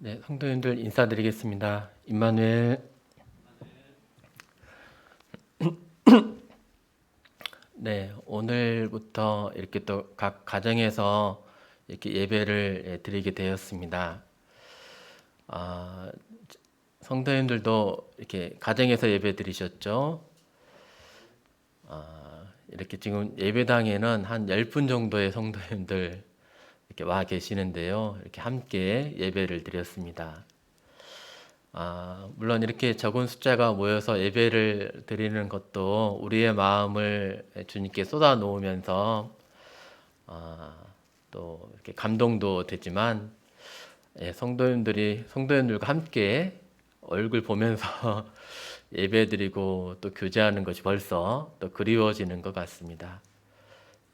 네, 성도님들 인사드리겠습니다. 임마누엘. 네, 오늘부터 이렇게 또 각 가정에서 이렇게 예배를 드리게 되었습니다. 아, 성도님들도 이렇게 가정에서 예배 드리셨죠? 이렇게 지금 예배당에는 한 10분 정도의 성도님들 이렇게 와 계시는데요. 이렇게 함께 예배를 드렸습니다. 물론 이렇게 적은 숫자가 모여서 예배를 드리는 것도 우리의 마음을 주님께 쏟아 놓으면서 또 이렇게 감동도 되지만, 성도님들과 함께 얼굴 보면서 예배 드리고 또 교제하는 것이 벌써 또 그리워지는 것 같습니다.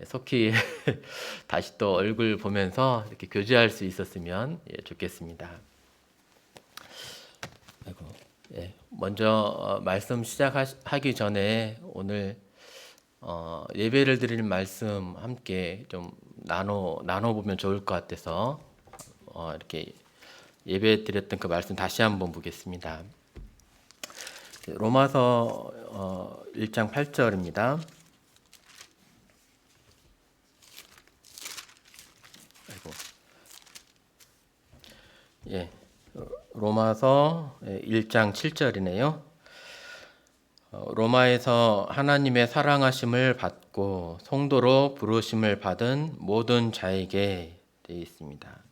속히 다시 또 얼굴 보면서 이렇게 교제할 수 있었으면 좋겠습니다. 아이고, 먼저 말씀 시작하기 전에 오늘 예배를 드리는 말씀 함께 좀 나눠 보면 좋을 것 같아서 이렇게 예배 드렸던 그 말씀 다시 한번 보겠습니다. 로마서 1장 8절입니다. 아이고. 로마서 1장 7절이네요. 로마에서 하나님의 사랑하심을 받고 성도로 부르심을 받은 모든 자에게 되어 있습니다.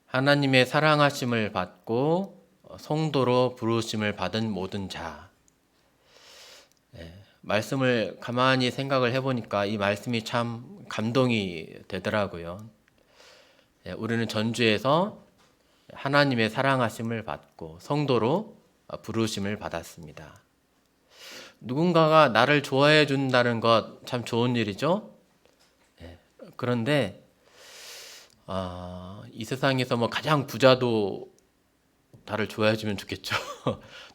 하나님의 사랑하심을 받고 성도로 부르심을 받은 모든 자. 말씀을 가만히 생각을 해보니까 이 말씀이 참 감동이 되더라고요. 우리는 전주에서 하나님의 사랑하심을 받고 성도로 부르심을 받았습니다. 누군가가 나를 좋아해 준다는 것 참 좋은 일이죠. 그런데 이 세상에서 뭐 가장 부자도 나를 좋아해 주면 좋겠죠.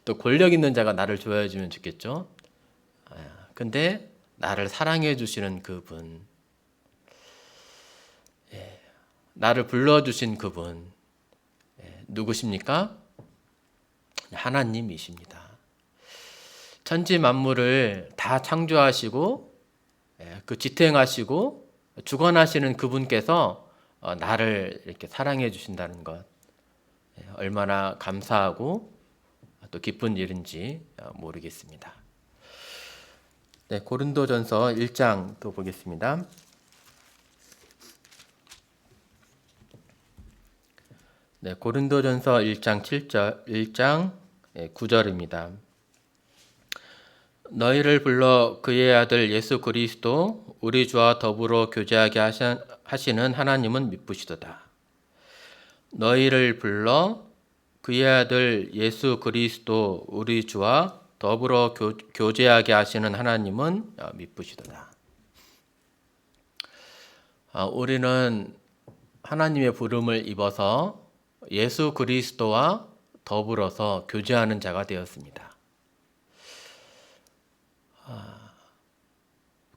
또 권력 있는 자가 나를 좋아해 주면 좋겠죠. 근데 나를 사랑해 주시는 그분, 나를 불러주신 그분, 누구십니까? 하나님이십니다. 천지 만물을 다 창조하시고 그 지탱하시고 주관하시는 그분께서 나를 이렇게 사랑해 주신다는 것, 얼마나 감사하고 또 기쁜 일인지 모르겠습니다. 네, 고린도전서 1장 또 보겠습니다. 네, 고린도전서 1장 7절, 1장 9절입니다. 너희를 불러 그의 아들 예수 그리스도 우리 주와 더불어 교제하게 하시는 하나님은 미쁘시도다. 너희를 불러 그의 아들 예수 그리스도 우리 주와 더불어 교제하게 하시는 하나님은 미쁘시도다. 우리는 하나님의 부름을 입어서 예수 그리스도와 더불어서 교제하는 자가 되었습니다.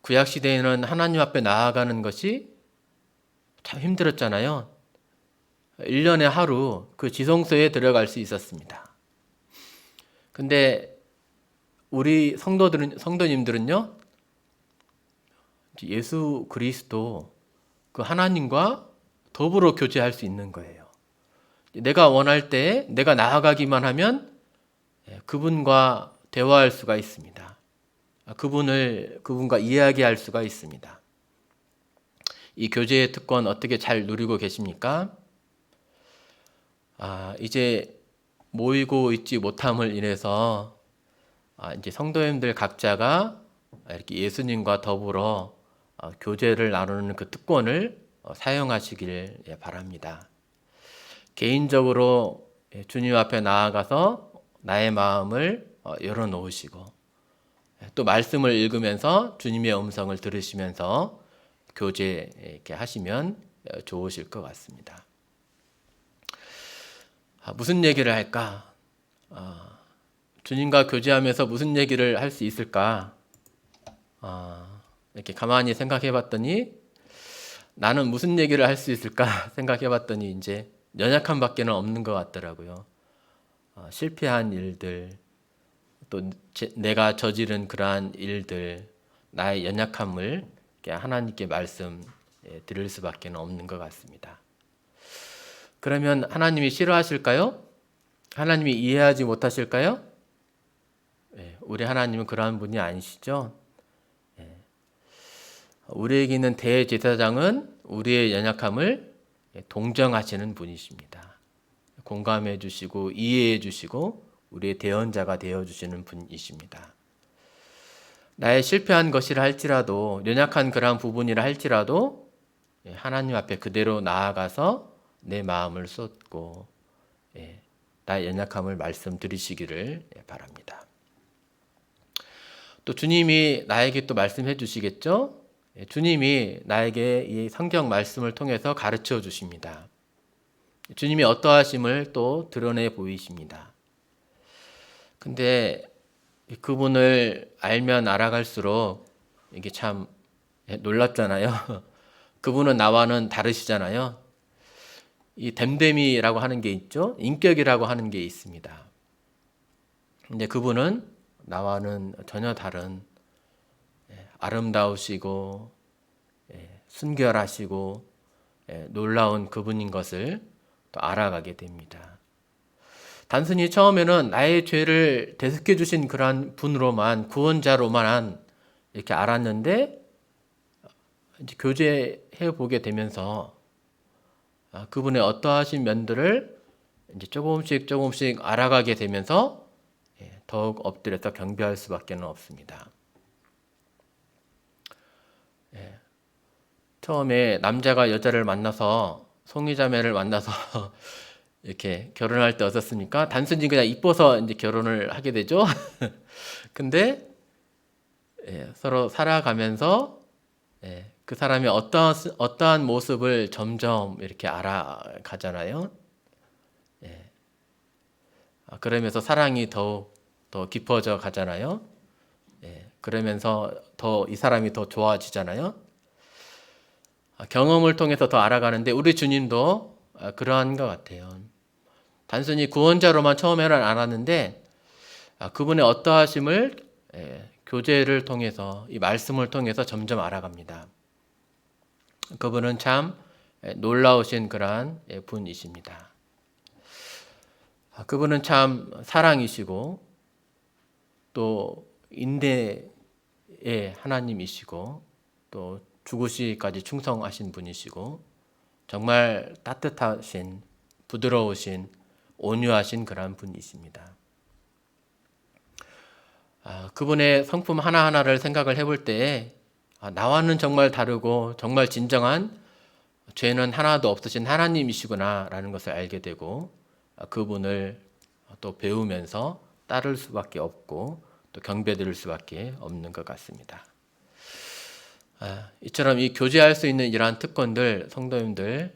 구약 시대에는 하나님 앞에 나아가는 것이 참 힘들었잖아요. 1년에 하루 그 지성소에 들어갈 수 있었습니다. 근데 우리 성도님들은요, 예수 그리스도 그 하나님과 더불어 교제할 수 있는 거예요. 내가 원할 때 내가 나아가기만 하면 그분과 대화할 수가 있습니다. 그분과 이야기할 수가 있습니다. 이 교제의 특권 어떻게 잘 누리고 계십니까? 이제 모이고 있지 못함을 인해서 이제 성도님들 각자가 이렇게 예수님과 더불어 교제를 나누는 그 특권을 사용하시길 바랍니다. 개인적으로 주님 앞에 나아가서 나의 마음을 열어놓으시고 또 말씀을 읽으면서 주님의 음성을 들으시면서 교제 이렇게 하시면 좋으실 것 같습니다. 무슨 얘기를 할까? 주님과 교제하면서 무슨 얘기를 할 수 있을까? 이렇게 가만히 생각해 봤더니 나는 무슨 얘기를 할 수 있을까 생각해 봤더니 이제 연약함밖에는 없는 것 같더라고요. 실패한 일들, 또 내가 저지른 그러한 일들, 나의 연약함을 하나님께 말씀 드릴 수밖에 없는 것 같습니다. 그러면 하나님이 싫어하실까요? 하나님이 이해하지 못하실까요? 우리 하나님은 그러한 분이 아니시죠? 우리에게 있는 대제사장은 우리의 연약함을 동정하시는 분이십니다. 공감해 주시고 이해해 주시고 우리의 대언자가 되어 주시는 분이십니다. 나의 실패한 것이라 할지라도, 연약한 그러한 부분이라 할지라도 하나님 앞에 그대로 나아가서 내 마음을 쏟고 나의 연약함을 말씀드리시기를 바랍니다. 또 주님이 나에게 또 말씀해 주시겠죠? 주님이 나에게 이 성경 말씀을 통해서 가르쳐 주십니다. 주님이 어떠하심을 또 드러내 보이십니다. 근데 그분을 알면 알아갈수록 이게 참 놀랍잖아요. 그분은 나와는 다르시잖아요. 이 됨됨이라고 하는 게 있죠. 인격이라고 하는 게 있습니다. 근데 그분은 나와는 전혀 다른 아름다우시고 순결하시고 놀라운 그분인 것을 또 알아가게 됩니다. 단순히 처음에는 나의 죄를 대속해 주신 그러한 분으로만, 구원자로만 이렇게 알았는데 이제 교제해 보게 되면서 그분의 어떠하신 면들을 이제 조금씩 알아가게 되면서 더욱 엎드려서 경배할 수밖에 없습니다. 처음에 남자가 여자를 만나서 송이자매를 만나서 이렇게 결혼할 때 어떻습니까? 단순히 그냥 이뻐서 이제 결혼을 하게 되죠. 근데 서로 살아가면서 그 사람이 어떠한 모습을 점점 이렇게 알아가잖아요. 그러면서 사랑이 더욱 더 깊어져 가잖아요. 그러면서 더 이 사람이 더 좋아지잖아요. 경험을 통해서 더 알아가는데 우리 주님도 그러한 것 같아요. 단순히 구원자로만 처음에는 알았는데 그분의 어떠하심을 교제를 통해서, 이 말씀을 통해서 점점 알아갑니다. 그분은 참 놀라우신 그러한 분이십니다. 그분은 참 사랑이시고 또 인대의 하나님이시고 또 죽으시기까지 충성하신 분이시고 정말 따뜻하신, 부드러우신, 온유하신 그러한 분이십니다. 그분의 성품 하나하나를 생각을 해볼 때에 나와는 정말 다르고 정말 진정한 죄는 하나도 없으신 하나님이시구나 라는 것을 알게 되고 그분을 또 배우면서 따를 수밖에 없고 또 경배드릴 수밖에 없는 것 같습니다. 이처럼 이 교제할 수 있는 이러한 특권들 성도님들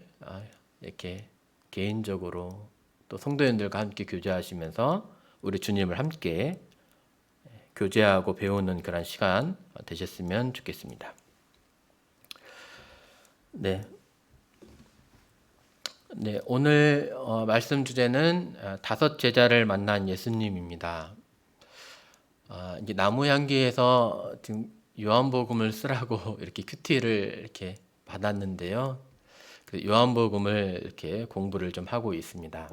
이렇게 개인적으로 또 성도님들과 함께 교제하시면서 우리 주님을 함께 교제하고 배우는 그런 시간 되셨으면 좋겠습니다. 네, 오늘 말씀 주제는 다섯 제자를 만난 예수님입니다. 이제 나무향기에서 지금 요한복음을 쓰라고 이렇게 큐티를 이렇게 받았는데요. 요한복음을 이렇게 공부를 좀 하고 있습니다.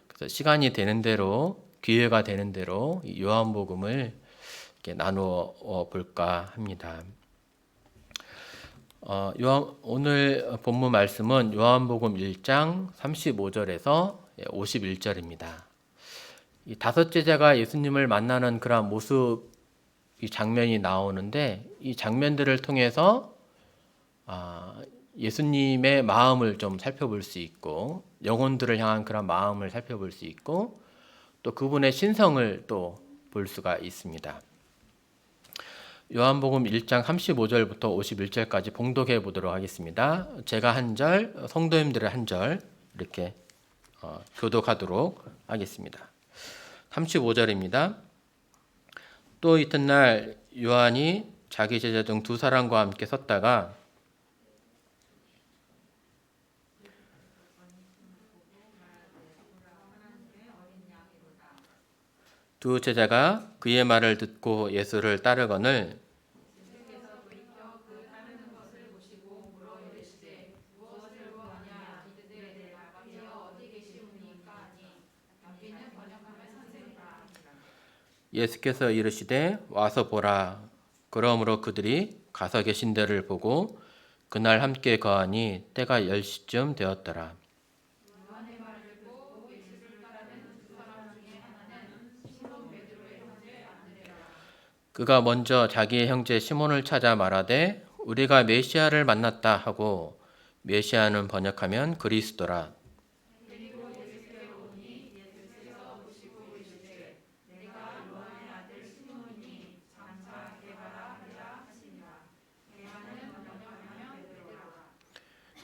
그래서 시간이 되는 대로, 기회가 되는 대로 이 요한복음을 이렇게 나누어 볼까 합니다. 오늘 본문 말씀은 요한복음 1장 35절에서 51절입니다. 이 다섯 제자가 예수님을 만나는 그런 모습, 이 장면이 나오는데 이 장면들을 통해서 예수님의 마음을 좀 살펴볼 수 있고 영혼들을 향한 그런 마음을 살펴볼 수 있고 또 그분의 신성을 또 볼 수가 있습니다. 요한복음 1장 35절부터 51절까지 봉독해 보도록 하겠습니다. 제가 한 절, 성도님들의 한 절 이렇게 교독하도록 하겠습니다. 35절입니다. 또 이튿날 요한이 자기 제자 중 두 사람과 함께 섰다가 두 제자가 그의 말을 듣고 예수를 따르거늘 예수께서 이르시되 와서 보라. 그러므로 그들이 가서 계신 데를 보고 그날 함께 거하니 때가 10시쯤 되었더라. 그가 먼저 자기의 형제 시몬을 찾아 말하되 우리가 메시아를 만났다 하고, 메시아는 번역하면 그리스도라.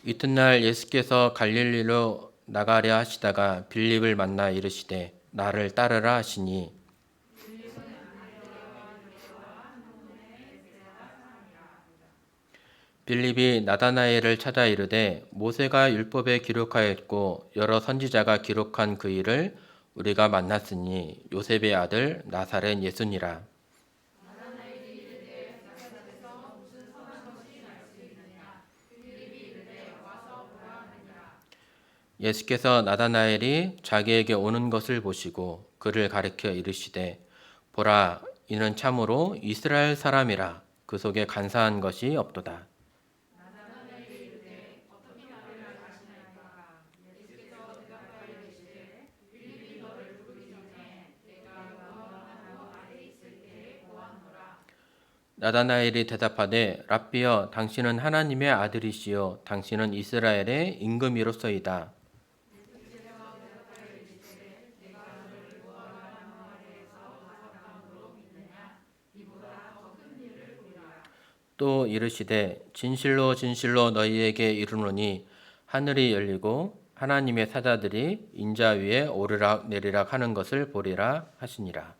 이튿날 예수께서 갈릴리로 나가려 하시다가 빌립을 만나 이르시되 나를 따르라 하시니, 빌립이 나다나엘을 찾아 이르되 모세가 율법에 기록하였고 여러 선지자가 기록한 그 일을 우리가 만났으니 요셉의 아들 나사렛 예수니라. 예수께서 나다나엘이 자기에게 오는 것을 보시고 그를 가리켜 이르시되 보라, 이는 참으로 이스라엘 사람이라. 그 속에 간사한 것이 없도다. 나다나엘이 대답하되 랍비여, 당신은 하나님의 아들이시요 당신은 이스라엘의 임금이로소이다. 또 이르시되 진실로 진실로 너희에게 이르노니 하늘이 열리고 하나님의 사자들이 인자 위에 오르락 내리락 하는 것을 보리라 하시니라.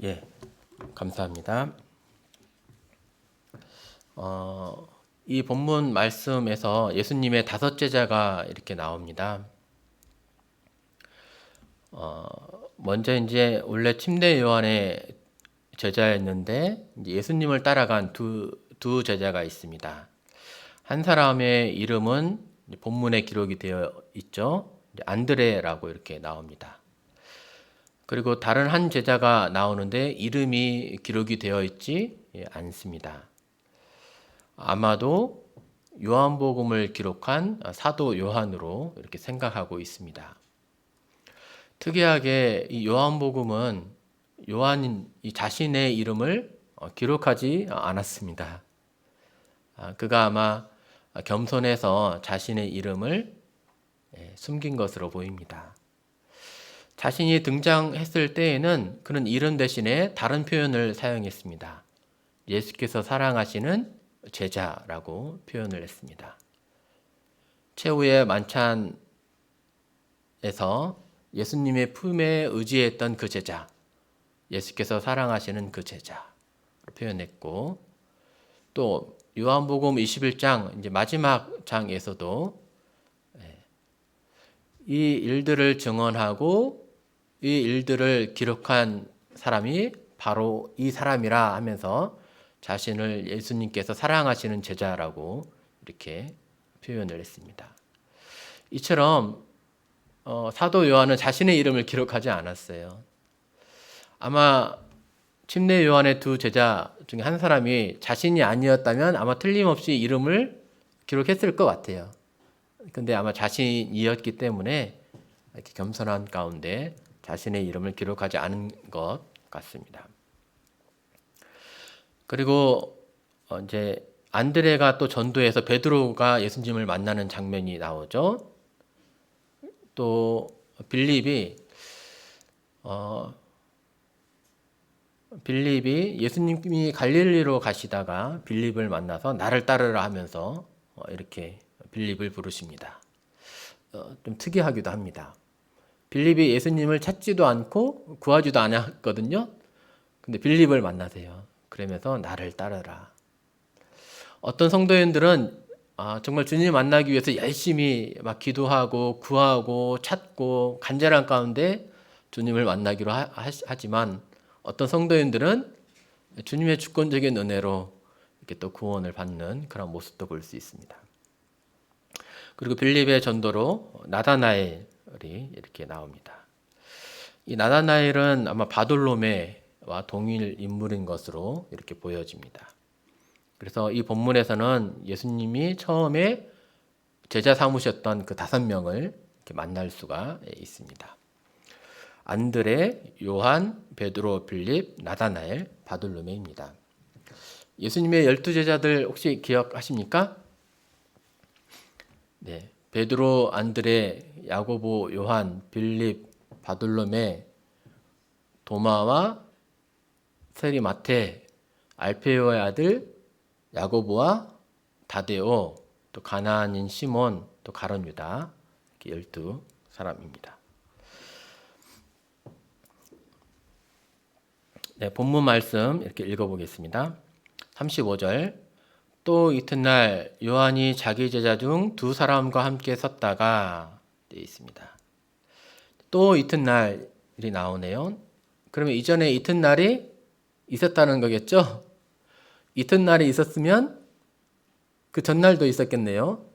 예, 감사합니다. 이 본문 말씀에서 예수님의 5 제자가 이렇게 나옵니다. 먼저 이제 원래 침례 요한의 제자였는데 이제 예수님을 따라간 두 제자가 있습니다. 한 사람의 이름은 본문에 기록이 되어 있죠. 안드레라고 이렇게 나옵니다. 그리고 다른 한 제자가 나오는데 이름이 기록이 되어 있지 않습니다. 아마도 요한복음을 기록한 사도 요한으로 이렇게 생각하고 있습니다. 특이하게 이 요한복음은 요한이 자신의 이름을 기록하지 않았습니다. 그가 아마 겸손해서 자신의 이름을 숨긴 것으로 보입니다. 자신이 등장했을 때에는 그는 이름 대신에 다른 표현을 사용했습니다. 예수께서 사랑하시는 제자라고 표현을 했습니다. 최후의 만찬에서 예수님의 품에 의지했던 그 제자, 예수께서 사랑하시는 그 제자로 표현했고, 또 요한복음 21장 이제 마지막 장에서도 이 일들을 증언하고 이 일들을 기록한 사람이 바로 이 사람이라 하면서 자신을 예수님께서 사랑하시는 제자라고 이렇게 표현을 했습니다. 이처럼 사도 요한은 자신의 이름을 기록하지 않았어요. 아마 침례 요한의 2 제자 중에 한 사람이 자신이 아니었다면 아마 틀림없이 이름을 기록했을 것 같아요. 근데 아마 자신이었기 때문에 이렇게 겸손한 가운데 자신의 이름을 기록하지 않은 것 같습니다. 그리고 이제 안드레가 또 전도해서 베드로가 예수님을 만나는 장면이 나오죠. 또 빌립이 예수님이 갈릴리로 가시다가 빌립을 만나서 나를 따르라 하면서 이렇게 빌립을 부르십니다. 좀 특이하기도 합니다. 빌립이 예수님을 찾지도 않고 구하지도 않았거든요. 근데 빌립을 만나세요. 그러면서 나를 따르라. 어떤 성도인들은 정말 주님 만나기 위해서 열심히 막 기도하고 구하고 찾고 간절한 가운데 주님을 만나기로 하지만 어떤 성도인들은 주님의 주권적인 은혜로 이렇게 또 구원을 받는 그런 모습도 볼 수 있습니다. 그리고 빌립의 전도로 나다나엘이 이렇게 나옵니다. 이 나다나엘은 아마 바돌로메와 동일 인물인 것으로 이렇게 보여집니다. 그래서 이 본문에서는 예수님이 처음에 제자 삼으셨던 그 5명을 이렇게 만날 수가 있습니다. 안드레, 요한, 베드로, 빌립, 나다나엘, 바돌로메입니다. 예수님의 12제자들 혹시 기억하십니까? 네, 베드로, 안드레, 야고보, 요한, 빌립, 바돌로메, 도마와 세리마테, 알페오의 아들 야고보와 다데오, 또 가나안인 시몬, 또 가룟 유다, 이렇게 12사람입니다. 네, 본문 말씀 이렇게 읽어보겠습니다. 35절. 또 이튿날 요한이 자기 제자 중 2사람과 함께 섰다가 되어 있습니다. 또 이튿날이 나오네요. 그러면 이전에 이튿날이 있었다는 거겠죠? 이튿날이 있었으면 그 전날도 있었겠네요.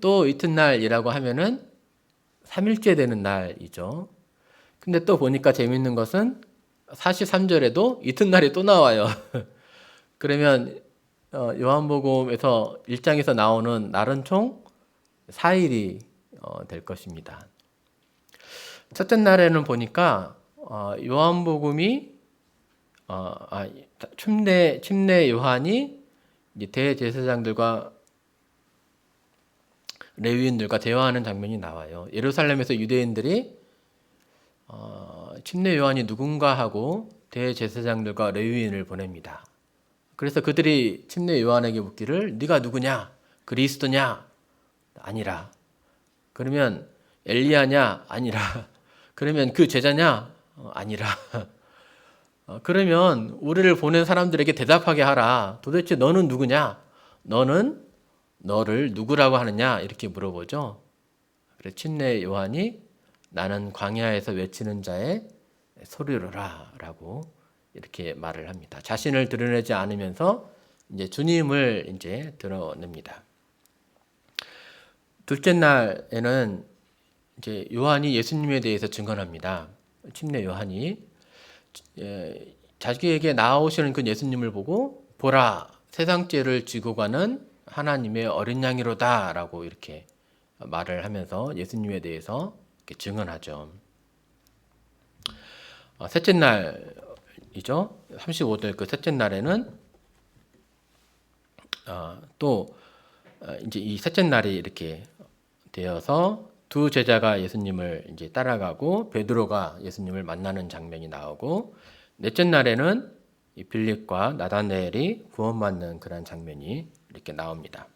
또 이튿날이라고 하면은 3일째 되는 날이죠. 근데 또 보니까 재밌는 것은 43절에도 이튿날이 또 나와요. 그러면 요한복음에서 1장에서 나오는 날은 총 4일이 될 것입니다. 첫째 날에는 보니까 요한복음이 침례 요한이 대제사장들과 레위인들과 대화하는 장면이 나와요. 예루살렘에서 유대인들이 침례 요한이 누군가 하고 대제사장들과 레위인을 보냅니다. 그래서 그들이 침례 요한에게 묻기를 네가 누구냐? 그리스도냐? 아니라. 그러면 엘리야냐? 아니라. 그러면 그 제자냐? 아니라. 그러면 우리를 보낸 사람들에게 대답하게 하라. 도대체 너는 누구냐? 너는 너를 누구라고 하느냐? 이렇게 물어보죠. 그래서 침례 요한이 나는 광야에서 외치는 자의 소리로라 라고 이렇게 말을 합니다. 자신을 드러내지 않으면서 이제 주님을 이제 드러냅니다. 둘째 날에는 이제 요한이 예수님에 대해서 증언합니다. 침례 요한이 자기에게 나아오시는 그 예수님을 보고 보라 세상 죄를 지고 가는 하나님의 어린 양이로다 라고 이렇게 말을 하면서 예수님에 대해서 이렇게 증언하죠. 셋째 날이죠. 35절 그 셋째 날에는 또 이제 이 셋째 날이 이렇게 되어서 두 제자가 예수님을 이제 따라가고 베드로가 예수님을 만나는 장면이 나오고 넷째 날에는 이 빌립과 나다나엘이 구원받는 그런 장면이 이렇게 나옵니다.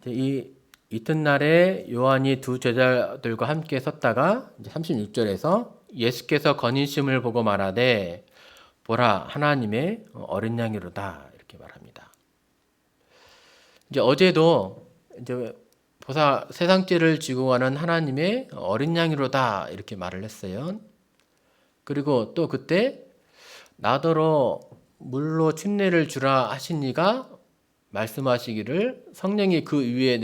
이 이튿날에 요한이 두 제자들과 함께 섰다가 이제 36절에서 예수께서 건인심을 보고 말하되 보라 하나님의 어린 양이로다 이렇게 말합니다. 이제 어제도 이제 보사 세상 죄를 지고 가는 하나님의 어린 양이로다 이렇게 말을 했어요. 그리고 또 그때 나더러 물로 침례를 주라 하신 이가 말씀하시기를 성령이 그 위에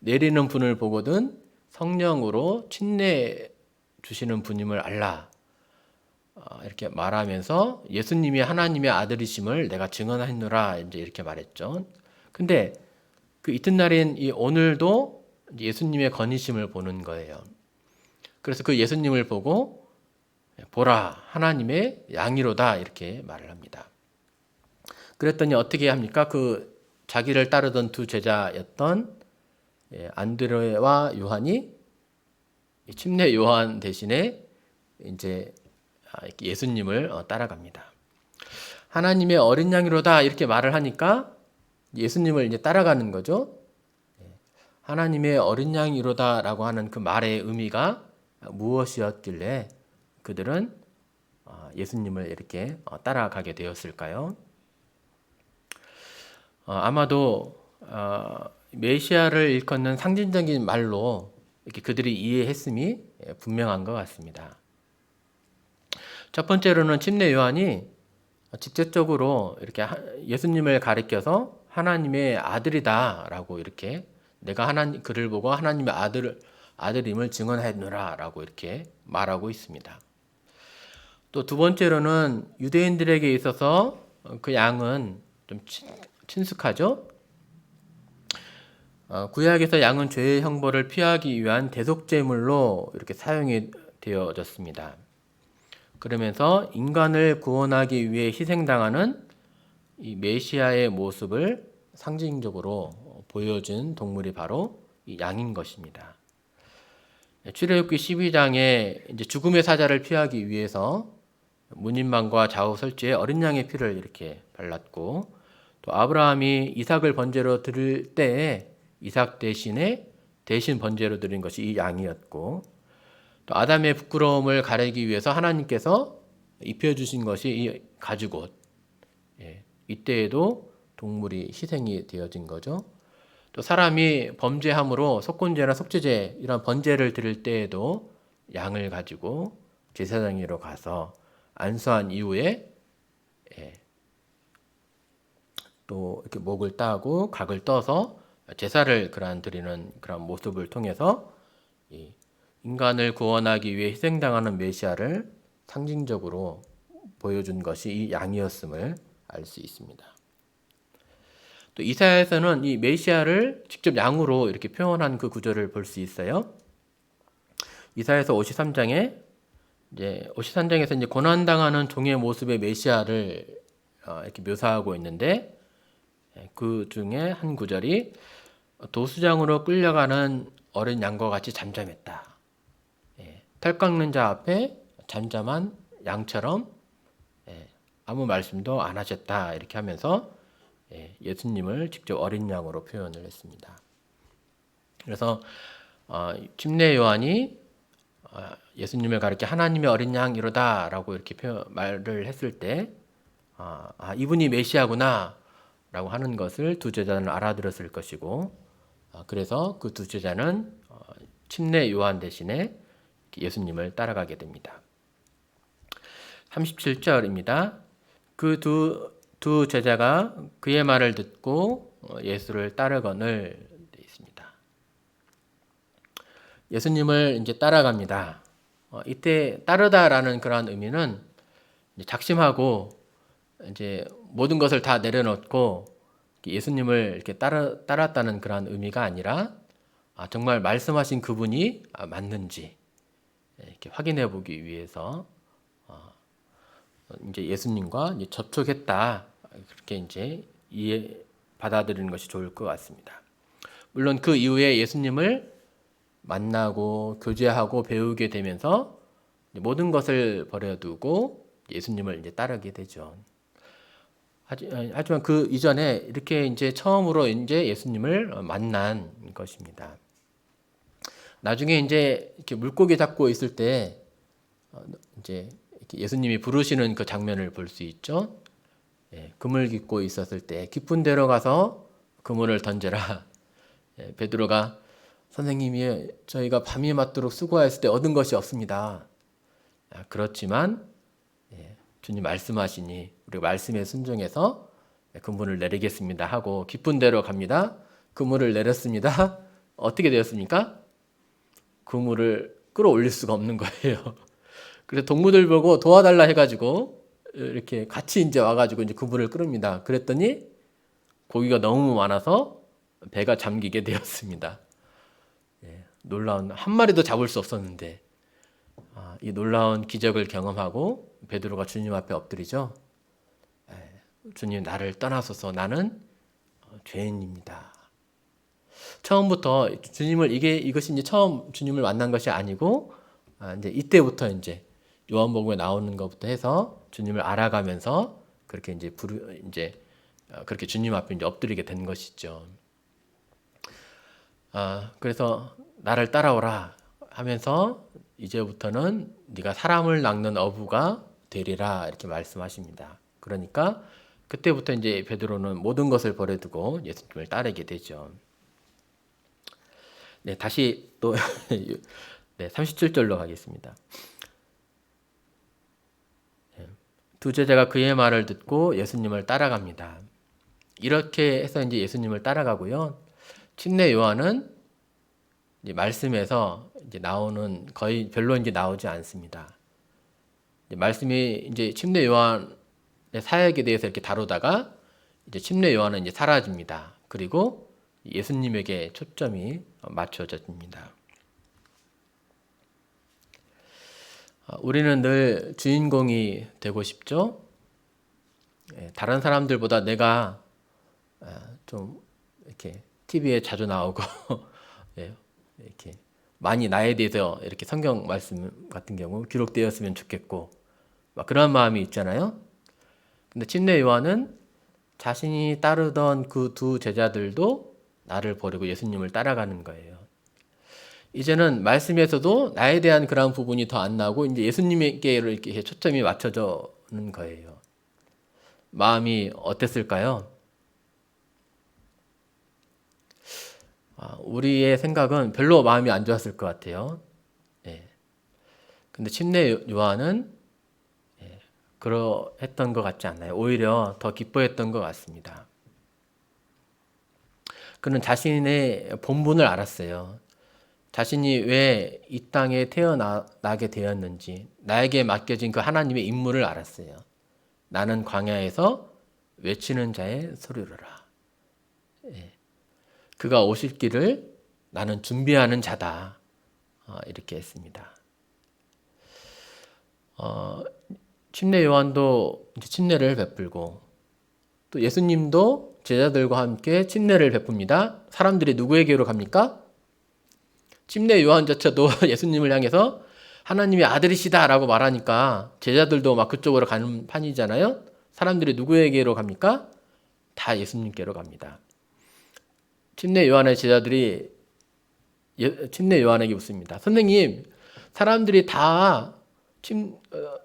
내리는 분을 보거든 성령으로 침례 주시는 분임을 알라 이렇게 말하면서 예수님이 하나님의 아들이심을 내가 증언하노라 이제 이렇게 말했죠. 근데 그 이튿날인 이 오늘도 예수님의 건이심을 보는 거예요. 그래서 그 예수님을 보고 보라 하나님의 양이로다 이렇게 말을 합니다. 그랬더니 어떻게 합니까? 그 자기를 따르던 두 제자였던 안드레와 요한이 침례 요한 대신에 이제 예수님을 따라갑니다. 하나님의 어린 양이로다 이렇게 말을 하니까 예수님을 이제 따라가는 거죠. 하나님의 어린 양이로다라고 하는 그 말의 의미가 무엇이었길래 그들은 예수님을 이렇게 따라가게 되었을까요? 아마도 메시아를 일컫는 상징적인 말로 이렇게 그들이 이해했음이 분명한 것 같습니다. 첫 번째로는 침례 요한이 직접적으로 이렇게 예수님을 가리켜서 하나님의 아들이다라고 이렇게 내가 하나님 그를 보고 하나님의 아들임을 증언하노라라고 이렇게 말하고 있습니다. 또 두 번째로는 유대인들에게 있어서 그 양은 좀 친숙하죠. 구약에서 양은 죄의 형벌을 피하기 위한 대속제물로 이렇게 사용이 되어졌습니다. 그러면서 인간을 구원하기 위해 희생당하는 이 메시아의 모습을 상징적으로 보여준 동물이 바로 이 양인 것입니다. 출애굽기 12장에 이제 죽음의 사자를 피하기 위해서 문인방과 좌우 설주에 어린 양의 피를 이렇게 발랐고, 또 아브라함이 이삭을 번제로 드릴 때에 이삭 대신 번제로 드린 것이 이 양이었고, 또 아담의 부끄러움을 가리기 위해서 하나님께서 입혀주신 것이 이 가죽옷. 이때에도 동물이 희생이 되어진 거죠. 또 사람이 범죄함으로 속건제나 속죄제 이런 번제를 드릴 때에도 양을 가지고 제사장으로 가서 안수한 이후에 또 이렇게 목을 따고 각을 떠서 제사를 드리는 그런 모습을 통해서 인간을 구원하기 위해 희생당하는 메시아를 상징적으로 보여준 것이 이 양이었음을 알 수 있습니다. 또 이사야에서는 이 메시아를 직접 양으로 이렇게 표현한 그 구절을 볼 수 있어요. 이사야서 53장에 이제 53장에서 이제 고난당하는 종의 모습의 메시아를 이렇게 묘사하고 있는데, 그 중에 한 구절이 도수장으로 끌려가는 어린 양과 같이 잠잠했다. 털 깎는 자 앞에 잠잠한 양처럼 아무 말씀도 안 하셨다. 이렇게 하면서 예수님을 직접 어린 양으로 표현을 했습니다. 그래서 침례 요한이 예수님을 가리켜 하나님의 어린 양이로다라고 이렇게 말을 했을 때 이분이 메시아구나 라고 하는 것을 두 제자는 알아들었을 것이고, 그래서 그 두 제자는 침례 요한 대신에 예수님을 따라가게 됩니다. 37절입니다. 그 두 제자가 그의 말을 듣고 예수를 따르거늘 되어 있습니다. 예수님을 이제 따라갑니다. 이때 따르다라는 그러한 의미는 작심하고 이제 모든 것을 다 내려놓고 예수님을 이렇게 따랐다는 그러한 의미가 아니라 정말 말씀하신 그분이 맞는지 이렇게 확인해 보기 위해서 이제 예수님과 이제 접촉했다, 그렇게 이제 받아들이는 것이 좋을 것 같습니다. 물론 그 이후에 예수님을 만나고 교제하고 배우게 되면서 모든 것을 버려두고 예수님을 이제 따르게 되죠. 하지만 그 이전에 이렇게 이제 처음으로 이제 예수님을 만난 것입니다. 나중에 이제 이렇게 물고기 잡고 있을 때 이제 예수님이 부르시는 그 장면을 볼 수 있죠. 그물 깃고 있었을 때 깊은 데로 가서 그물을 던져라. 베드로가 선생님이 저희가 밤이 맞도록 수고하였을 때 얻은 것이 없습니다. 그렇지만 주님 말씀하시니 우리 말씀에 순종해서 그물을 내리겠습니다 하고 깊은 데로 갑니다. 그물을 내렸습니다. 어떻게 되었습니까? 그물을 끌어올릴 수가 없는 거예요. 그래서 동무들 보고 도와달라 해가지고 이렇게 같이 이제 와가지고 이제 그물을 끌습니다. 그랬더니 고기가 너무 많아서 배가 잠기게 되었습니다. 놀라운, 한 마리도 잡을 수 없었는데 이 놀라운 기적을 경험하고 베드로가 주님 앞에 엎드리죠. 주님, 나를 떠나소서, 나는 죄인입니다. 처음부터 주님을 이것이 이제 처음 주님을 만난 것이 아니고 이제 이때부터 이제 요한복음에 나오는 것부터 해서 주님을 알아가면서 그렇게 이제 그렇게 주님 앞에 이제 엎드리게 된 것이죠. 그래서 나를 따라오라 하면서 이제부터는 네가 사람을 낚는 어부가 되리라 이렇게 말씀하십니다. 그러니까 그때부터 이제 베드로는 모든 것을 버려두고 예수님을 따르게 되죠. 네, 다시 또 네, 37절로 가겠습니다. 두 제자가 그의 말을 듣고 예수님을 따라갑니다. 이렇게 해서 이제 예수님을 따라가고요. 침례 요한은 이제 말씀에서 이제 나오는 거의 별로 이제 나오지 않습니다. 이제 말씀이 이제 침례 요한의 사역에 대해서 이렇게 다루다가 이제 침례 요한은 이제 사라집니다. 그리고 예수님에게 초점이 맞춰집니다. 우리는 늘 주인공이 되고 싶죠. 다른 사람들보다 내가 좀 이렇게 TV에 자주 나오고 이렇게 많이 나에 대해서 이렇게 성경 말씀 같은 경우 기록되었으면 좋겠고 막 그런 마음이 있잖아요. 근데 침례 요한은 자신이 따르던 그 두 제자들도 나를 버리고 예수님을 따라가는 거예요. 이제는 말씀에서도 나에 대한 그런 부분이 더 안 나오고 이제 예수님에게 이렇게 초점이 맞춰져는 거예요. 마음이 어땠을까요? 우리의 생각은 별로 마음이 안 좋았을 것 같아요. 근데 침례 요한은 그러했던 것 같지 않나요? 오히려 더 기뻐했던 것 같습니다. 그는 자신의 본분을 알았어요. 자신이 왜 이 땅에 태어나게 되었는지, 나에게 맡겨진 그 하나님의 임무를 알았어요. 나는 광야에서 외치는 자의 소리로라. 그가 오실 길을 나는 준비하는 자다. 이렇게 했습니다. 침례 요한도 이제 침례를 베풀고 또 예수님도 제자들과 함께 침례를 베풉니다. 사람들이 누구에게로 갑니까? 침례 요한조차도 예수님을 향해서 하나님의 아들이시다라고 말하니까 제자들도 막 그쪽으로 가는 판이잖아요. 사람들이 누구에게로 갑니까? 다 예수님께로 갑니다. 침례 요한의 제자들이 침례 요한에게 묻습니다. 선생님, 사람들이 다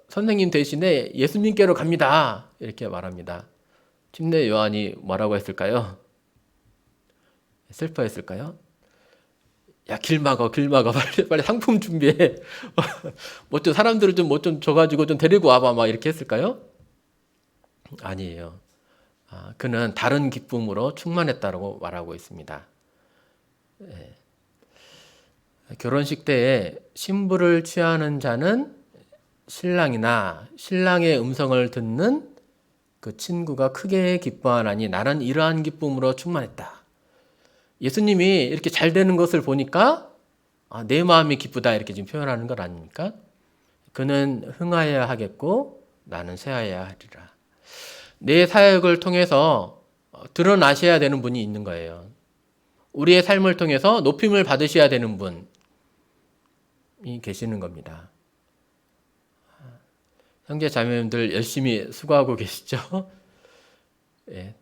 선생님 대신에 예수님께로 갑니다. 이렇게 말합니다. 침례 요한이 뭐라고 했을까요? 슬퍼했을까요? 야, 길 막어. 빨리 상품 준비해. 뭐 좀 사람들을 좀 뭐 좀 줘가지고 좀 데리고 와봐. 막 이렇게 했을까요? 아니에요. 그는 다른 기쁨으로 충만했다고 말하고 있습니다. 결혼식 때에 신부를 취하는 자는 신랑이나 신랑의 음성을 듣는 그 친구가 크게 기뻐하나니 나는 이러한 기쁨으로 충만했다. 예수님이 이렇게 잘 되는 것을 보니까 내 마음이 기쁘다 이렇게 지금 표현하는 것 아닙니까? 그는 흥하여야 하겠고 나는 쇠하여야 하리라. 내 사역을 통해서 드러나셔야 되는 분이 있는 거예요. 우리의 삶을 통해서 높임을 받으셔야 되는 분이 계시는 겁니다. 형제 자매님들 열심히 수고하고 계시죠? 예.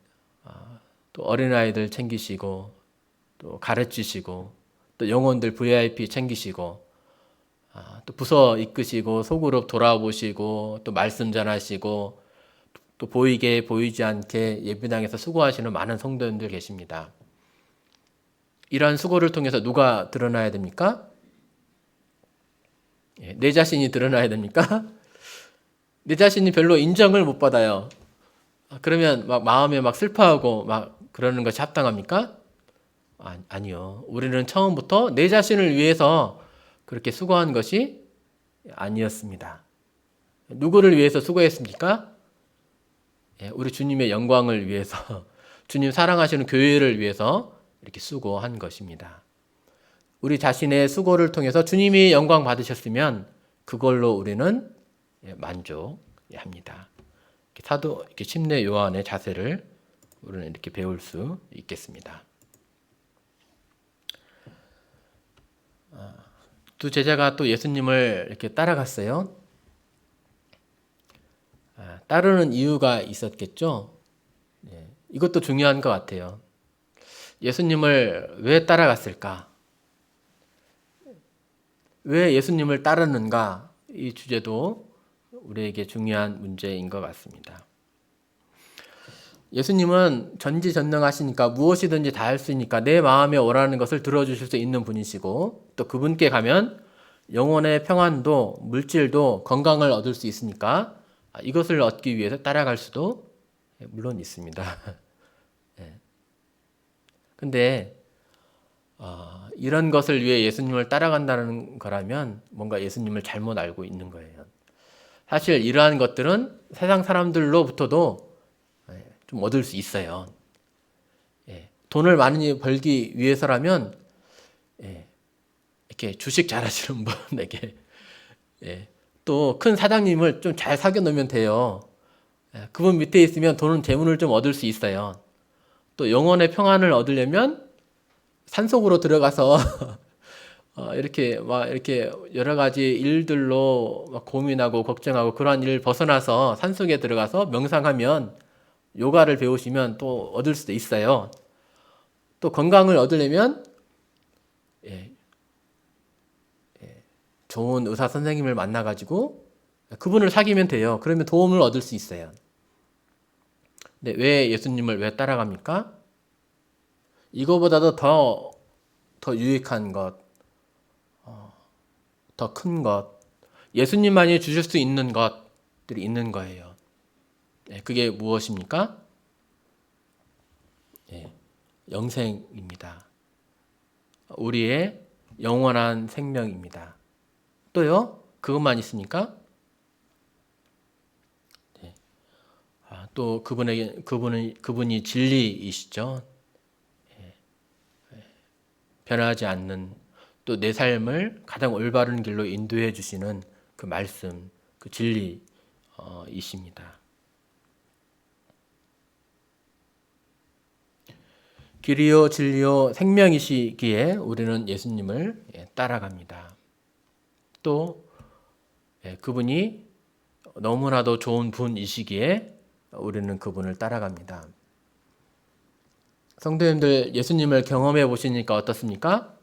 또 어린아이들 챙기시고 또 가르치시고 또 영혼들 VIP 챙기시고 또 부서 이끄시고 소그룹 돌아보시고 또 말씀 전하시고 또 보이게 보이지 않게 예배당에서 수고하시는 많은 성도님들 계십니다. 이러한 수고를 통해서 누가 드러나야 됩니까? 내 자신이 드러나야 됩니까? 내 자신이 별로 인정을 못 받아요. 그러면 막 마음에 막 슬퍼하고 막 그러는 것이 합당합니까? 아니요. 우리는 처음부터 내 자신을 위해서 그렇게 수고한 것이 아니었습니다. 누구를 위해서 수고했습니까? 우리 주님의 영광을 위해서, 주님 사랑하시는 교회를 위해서 이렇게 수고한 것입니다. 우리 자신의 수고를 통해서 주님이 영광 받으셨으면 그걸로 우리는 만족합니다. 사도 이렇게 침례 요한의 자세를 우리는 이렇게 배울 수 있겠습니다. 두 제자가 또 예수님을 이렇게 따라갔어요. 따르는 이유가 있었겠죠. 이것도 중요한 것 같아요. 예수님을 왜 따라갔을까? 왜 예수님을 따르는가? 이 주제도 우리에게 중요한 문제인 것 같습니다. 예수님은 전지전능하시니까 무엇이든지 다 할 수 있으니까 내 마음에 원하는 것을 들어주실 수 있는 분이시고, 또 그분께 가면 영혼의 평안도 물질도 건강을 얻을 수 있으니까 이것을 얻기 위해서 따라갈 수도 물론 있습니다. 근데 이런 것을 위해 예수님을 따라간다는 거라면 뭔가 예수님을 잘못 알고 있는 거예요. 사실 이러한 것들은 세상 사람들로부터도 좀 얻을 수 있어요. 돈을 많이 벌기 위해서라면 이렇게 주식 잘하시는 분에게 또 큰 사장님을 좀 잘 사귀어 놓으면 돼요. 그분 밑에 있으면 돈은 재물을 좀 얻을 수 있어요. 또 영혼의 평안을 얻으려면 산속으로 들어가서 이렇게 여러 가지 일들로 막 고민하고 걱정하고 그러한 일을 벗어나서 산속에 들어가서 명상하면 요가를 배우시면 또 얻을 수도 있어요. 또 건강을 얻으려면 좋은 의사 선생님을 만나가지고 그분을 사귀면 돼요. 그러면 도움을 얻을 수 있어요. 근데 왜 예수님을 왜 따라갑니까? 이거보다도 더 유익한 것, 더 큰 것, 예수님만이 주실 수 있는 것들이 있는 거예요. 그게 무엇입니까? 영생입니다. 우리의 영원한 생명입니다. 또요? 그것만 있습니까? 또 그분이 진리이시죠. 변하지 않는 또 내 삶을 가장 올바른 길로 인도해 주시는 그 말씀, 그 진리이십니다. 길이요 진리요 생명이시기에 우리는 예수님을 따라갑니다. 또 그분이 너무나도 좋은 분이시기에 우리는 그분을 따라갑니다. 성도님들 예수님을 경험해 보시니까 어떻습니까?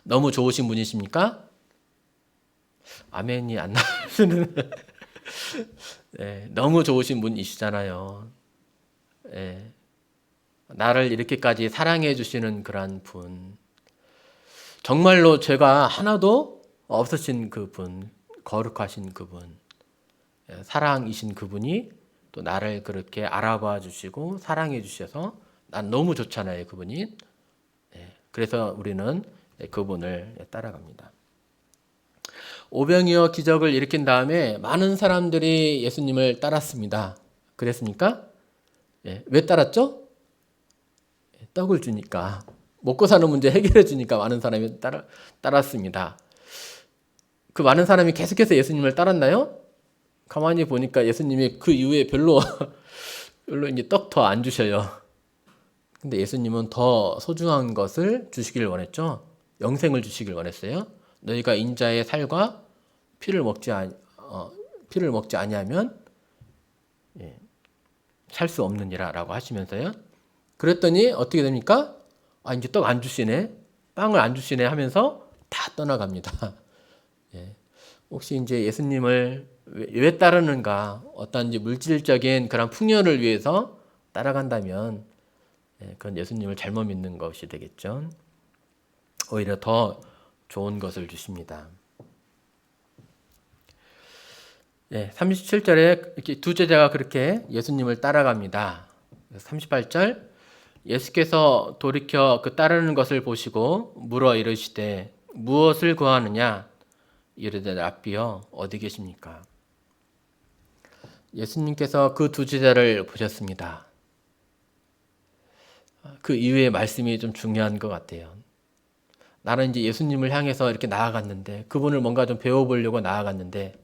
너무 좋으신 분이십니까? 아멘이 안 나오시는 너무 좋으신 분이시잖아요. 나를 이렇게까지 사랑해 주시는 그러한 분, 정말로 죄가 하나도 없으신 그분, 거룩하신 그분, 사랑이신 그분이 또 나를 그렇게 알아봐 주시고 사랑해 주셔서 난 너무 좋잖아요, 그분이. 그래서 우리는 그분을 따라갑니다. 오병이어 기적을 일으킨 다음에 많은 사람들이 예수님을 따랐습니다. 그랬습니까? 왜 따랐죠? 떡을 주니까, 먹고 사는 문제 해결해 주니까 많은 사람이 따랐습니다. 그 많은 사람이 계속해서 예수님을 따랐나요? 가만히 보니까 예수님이 그 이후에 별로 이제 떡 더 안 주셔요. 근데 예수님은 더 소중한 것을 주시기를 원했죠. 영생을 주시길 원했어요. 너희가 인자의 살과 피를 먹지 아니하면 살 수 없느니라라고 하시면서요. 그랬더니 어떻게 됩니까? 이제 떡 안 주시네, 빵을 안 주시네 하면서 다 떠나갑니다. 혹시 이제 예수님을 왜 따르는가? 어떤 이제 물질적인 그런 풍요를 위해서 따라간다면 그건 예수님을 잘못 믿는 것이 되겠죠. 오히려 더 좋은 것을 주십니다. 37절에 이렇게 두 제자가 그렇게 예수님을 따라갑니다. 38절 예수께서 돌이켜 그 따르는 것을 보시고 물어 이르시되 무엇을 구하느냐? 이르되 랍비여 어디 계십니까? 예수님께서 그 두 제자를 보셨습니다. 그 이후의 말씀이 좀 중요한 것 같아요. 나는 이제 예수님을 향해서 이렇게 나아갔는데, 그분을 뭔가 좀 배워보려고 나아갔는데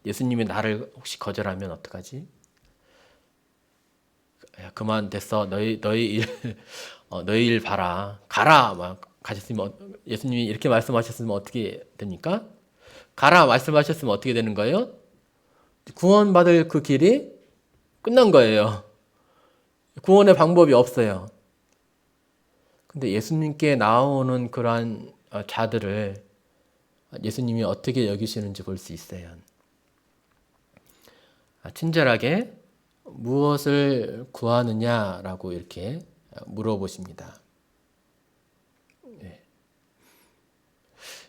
예수님이 나를 혹시 거절하면 어떡하지? 야, 그만 됐어. 너희 일 봐라. 가라. 막 가셨으면 예수님이 이렇게 말씀하셨으면 어떻게 됩니까? 가라 말씀하셨으면 어떻게 되는 거예요? 구원받을 그 길이 끝난 거예요. 구원의 방법이 없어요. 근데 예수님께 나오는 그러한 자들을 예수님이 어떻게 여기시는지 볼 수 있어요. 친절하게 무엇을 구하느냐라고 이렇게 물어보십니다.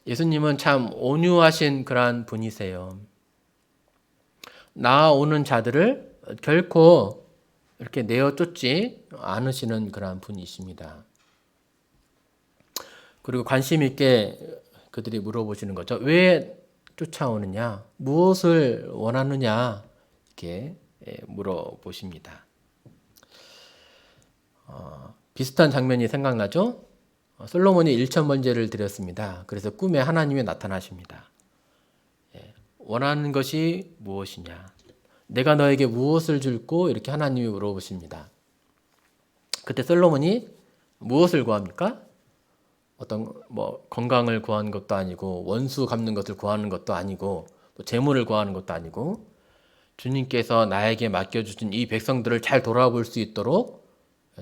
예수님은 참 온유하신 그러한 분이세요. 나아오는 자들을 결코 이렇게 내어 쫓지 않으시는 그러한 분이십니다. 그리고 관심 있게 그들이 물어보시는 거죠. 왜 쫓아오느냐? 무엇을 원하느냐? 이렇게 물어보십니다. 비슷한 장면이 생각나죠? 솔로몬이 일천번제를 드렸습니다. 그래서 꿈에 하나님이 나타나십니다. 원하는 것이 무엇이냐? 내가 너에게 무엇을 줄고? 이렇게 하나님이 물어보십니다. 그때 솔로몬이 무엇을 구합니까? 어떤 건강을 구하는 것도 아니고 원수 갚는 것을 구하는 것도 아니고 또 재물을 구하는 것도 아니고 주님께서 나에게 맡겨주신 이 백성들을 잘 돌아볼 수 있도록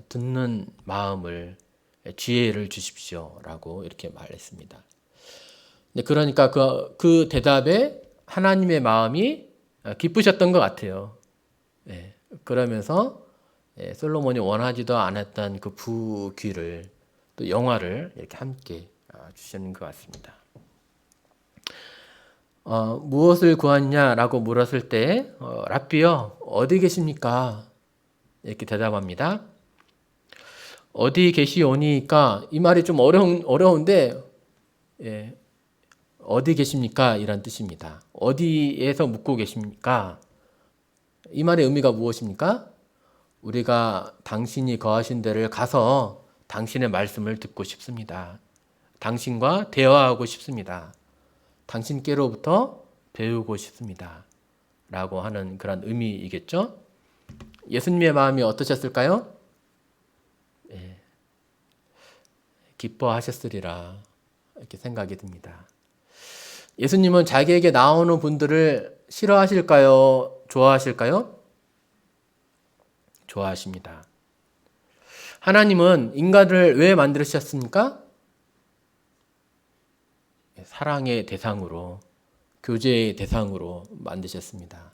듣는 마음을 지혜를 주십시오라고 이렇게 말했습니다. 그러니까 그 대답에 하나님의 마음이 기쁘셨던 것 같아요. 그러면서 솔로몬이 원하지도 않았던 그 부귀를 또 영화를 이렇게 함께 주시는 것 같습니다. 무엇을 구하느냐라고 물었을 때 랍비요 어디 계십니까? 이렇게 대답합니다. 어디 계시오니까 이 말이 좀 어려운데 어디 계십니까? 이란 뜻입니다. 어디에서 묵고 계십니까? 이 말의 의미가 무엇입니까? 우리가 당신이 거하신 데를 가서 당신의 말씀을 듣고 싶습니다. 당신과 대화하고 싶습니다. 당신께로부터 배우고 싶습니다. 라고 하는 그런 의미이겠죠? 예수님의 마음이 어떠셨을까요? 기뻐하셨으리라 이렇게 생각이 듭니다. 예수님은 자기에게 나오는 분들을 싫어하실까요? 좋아하실까요? 좋아하십니다. 하나님은 인간을 왜 만드셨습니까? 사랑의 대상으로, 교제의 대상으로 만드셨습니다.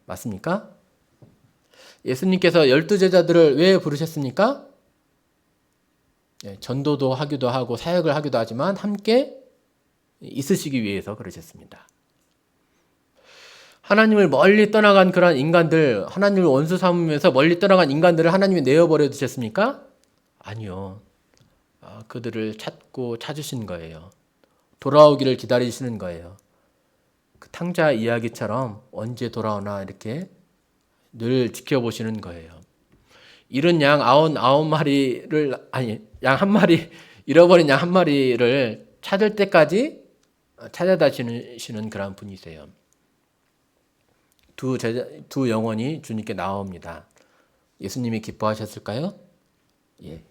맞습니까? 예수님께서 12제자들을 왜 부르셨습니까? 전도도 하기도 하고 사역을 하기도 하지만 함께 있으시기 위해서 그러셨습니다. 하나님을 멀리 떠나간 그런 인간들, 하나님을 원수 삼으면서 멀리 떠나간 인간들을 하나님이 내어버려 두셨습니까? 아니요. 그들을 찾고 찾으신 거예요. 돌아오기를 기다리시는 거예요. 그 탕자 이야기처럼 언제 돌아오나 이렇게 늘 지켜보시는 거예요. 잃은 양 99마리를, 양 한 마리, 잃어버린 양 한 마리를 찾을 때까지 찾아다 주시는 그런 분이세요. 두 영혼이 주님께 나옵니다. 예수님이 기뻐하셨을까요? 예,